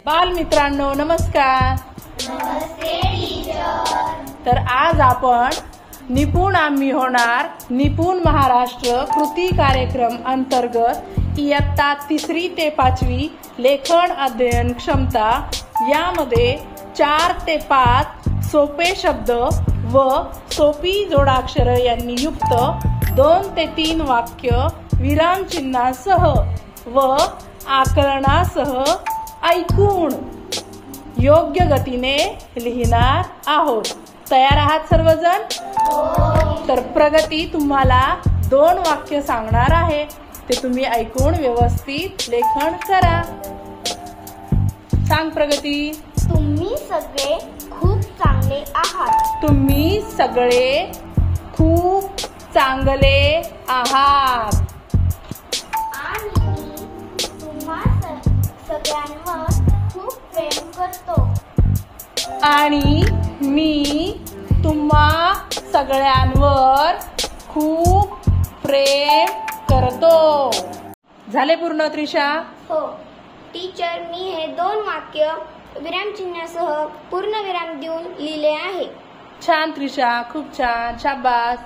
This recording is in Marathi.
बालमित्रांनो नमस्कार। नमस्ते टीचर। तर आज आपण निपुण आम्ही होणार निपुण महाराष्ट्र कृती कार्यक्रम अंतर्गत इयत्ता 3री ते 5वी लेखन अध्ययन क्षमता यामध्ये 4 ते 5 सोपे शब्द व सोपी जोडाक्षर यांनी युक्त 2 ते 3 वाक्य विरामचिन्हासह व आकलनासह ऐकून योग्य गतीने लिहिणार आहोत। तयार आहात सर्वजण? तर प्रगती तुम्हाला 2 वाक्य सांगणार आहे, ते तुम्ही ऐकून व्यवस्थित लेखन करा। सांग प्रगती। तुम्ही सगळे खूप चांगले आहात। तुम्ही सगळे खूप चांगले आहात। आणि मी तुम्हा सगळ्यांवर खूप प्रेम करतो। आणि मी तुम्हा सगळ्यांवर खूप प्रेम करतो। झाले पूर्ण त्रिशा? हो टीचर, मी हे 2 वाक्य विरामचिन्हासह पूर्ण विराम देऊन लिहिले आहे। छान त्रिशा, खूप छान, शाबास।